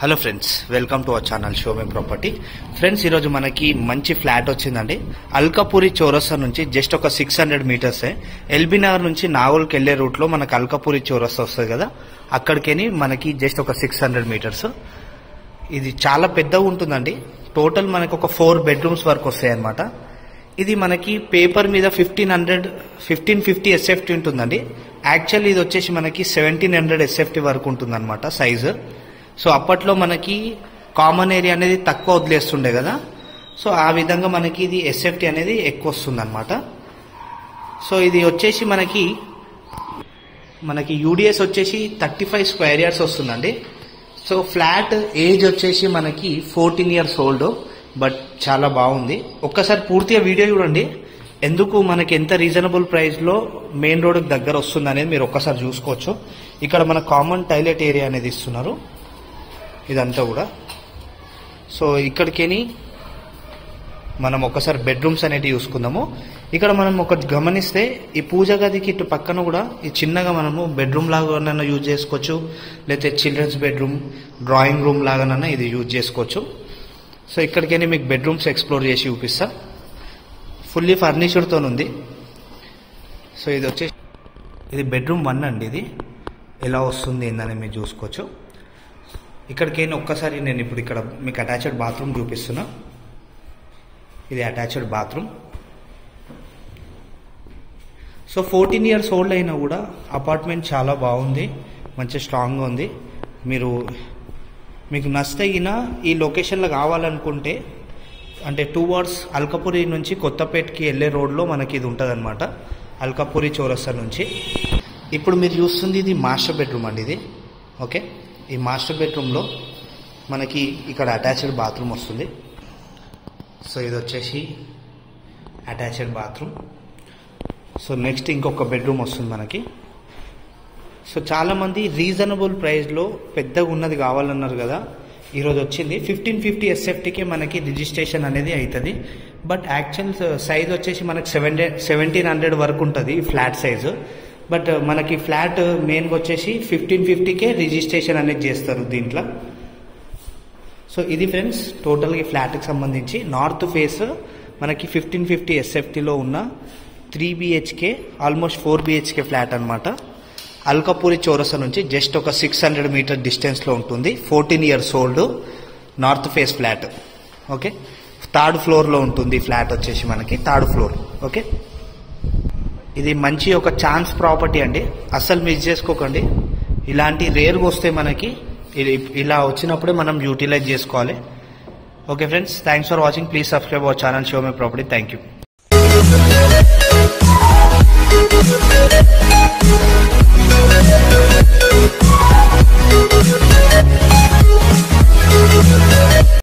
Hello friends, welcome to our channel show me property. Friends, ఈరోజు మనకి మంచి flat వచ్చిందండి. అల్కాపూరి చౌరస్తా నుంచి జస్ట్ ఒక 600 మీటర్సే. ఎల్బీ నగర్ నుంచి నాగోల్కి వెళ్లే రూట్ లో మనకు అల్కాపూరి చౌరస్తా వస్తుంది కదా, అక్కడికి మనకి జస్ట్ ఒక 600 మీటర్స్. ఇది చాలా పెద్దగా ఉంటుందండి. టోటల్ మనకు ఒక 4 బెడ్రూమ్స్ వరకు వస్తాయి అనమాట. ఇది మనకి పేపర్ మీద 1550 ఎస్ఎఫ్టీ ఉంటుందండి. యాక్చువల్ ఇది వచ్చేసి మనకి 1700 ఎస్ఎఫ్టీ వరకు ఉంటుంది అనమాట సైజు. సో అప్పట్లో మనకి కామన్ ఏరియా అనేది తక్కువ వదిలేస్తుండే కదా, సో ఆ విధంగా మనకి ఇది ఎస్ఎఫ్టీ అనేది ఎక్కువ వస్తుంది అనమాట. సో ఇది వచ్చేసి మనకి యూడిఎస్ వచ్చేసి 35 స్క్వేర్ యార్డ్స్ వస్తుందండి. సో ఫ్లాట్ ఏజ్ వచ్చేసి మనకి 14 ఇయర్స్ ఓల్డ్, బట్ చాలా బాగుంది. ఒక్కసారి పూర్తిగా వీడియో చూడండి, ఎందుకు మనకి ఎంత రీజనబుల్ ప్రైస్ లో మెయిన్ రోడ్ దగ్గర వస్తుంది అనేది మీరు ఒక్కసారి చూసుకోవచ్చు. ఇక్కడ మన కామన్ టాయిలెట్ ఏరియా అనేది ఇస్తున్నారు ఇదంతా కూడా. సో ఇక్కడికి మనం ఒకసారి బెడ్రూమ్స్ అనేవి చూసుకుందాము. ఇక్కడ మనం ఒకటి గమనిస్తే ఈ పూజ గదికి ఇటు పక్కన కూడా ఈ చిన్నగా మనము బెడ్రూమ్ లాగానన్నా యూజ్ చేసుకోవచ్చు, లేకపోతే చిల్డ్రన్స్ బెడ్రూమ్, డ్రాయింగ్ రూమ్ లాగానన్నా ఇది యూజ్ చేసుకోవచ్చు. సో ఇక్కడికి మీకు బెడ్రూమ్స్ ఎక్స్ప్లోర్ చేసి చూపిస్తా. ఫుల్లీ ఫర్నిచర్తో ఉంది. సో ఇది బెడ్రూమ్ 1 అండి. ఇది ఎలా వస్తుంది ఏందని మీరు చూసుకోవచ్చు. ఇక్కడికి ఒక్కసారి నేను ఇప్పుడు ఇక్కడ మీకు అటాచ్డ్ బాత్రూమ్ చూపిస్తున్నా. ఇది attached bathroom. So 14 years old అయినా కూడా అపార్ట్మెంట్ చాలా బాగుంది, మంచి స్ట్రాంగ్గా ఉంది. మీకు నచ్చితగిన ఈ లొకేషన్లో కావాలనుకుంటే అంటే 2 అవర్స్ అల్కాపూరి నుంచి కొత్తపేటకి వెళ్ళే రోడ్లో మనకి ఇది ఉంటుంది అనమాట, అల్కాపూరి చౌరస్తా నుంచి. ఇప్పుడు మీరు చూస్తుంది ఇది మాస్టర్ బెడ్రూమ్ అండి. ఇది ఓకే. ఈ మాస్టర్ బెడ్రూమ్లో మనకి ఇక్కడ అటాచ్డ్ బాత్రూమ్ వస్తుంది. సో ఇది వచ్చేసి అటాచ్డ్ బాత్రూమ్. సో నెక్స్ట్ ఇంకొక బెడ్రూమ్ వస్తుంది మనకి. సో చాలామంది రీజనబుల్ ప్రైస్లో పెద్దగా ఉన్నది కావాలన్నారు కదా, ఈరోజు వచ్చింది. 1550 ఎస్ఎఫ్టీకే మనకి రిజిస్ట్రేషన్ అనేది అవుతుంది. బట్ యాక్చువల్ సైజ్ వచ్చేసి మనకి 1700 వరకు ఉంటుంది ఈ ఫ్లాట్ సైజు. బట్ మనకి ఫ్లాట్ మెయిన్గా వచ్చేసి 1550కే రిజిస్ట్రేషన్ అనేది చేస్తారు దీంట్లో. సో ఇది ఫ్రెండ్స్ టోటల్గా ఈ ఫ్లాట్కి సంబంధించి నార్త్ ఫేస్ మనకి 1550 ఎస్ఎఫ్టీలో ఉన్న 3 బిహెచ్కే ఆల్మోస్ట్ 4 బిహెచ్కే ఫ్లాట్ అనమాట. అల్కాపూరి చౌరస్తా నుంచి జస్ట్ ఒక 600 మీటర్ డిస్టెన్స్లో ఉంటుంది. 14 years old north face flat. Okay, 3rd ఫ్లోర్లో ఉంటుంది ఫ్లాట్ వచ్చేసి మనకి 3rd ఫ్లోర్. ఓకే, ఇది మంచి ఒక ఛాన్స్ ప్రాపర్టీ అండి, అస్సలు మిస్ చేసుకోకండి. ఇలాంటి రేర్గా వస్తే మనకి ఇలా వచ్చినప్పుడే మనం యూటిలైజ్ చేసుకోవాలి. Okay friends, thanks for watching. Please subscribe our channel show my property. Thank you.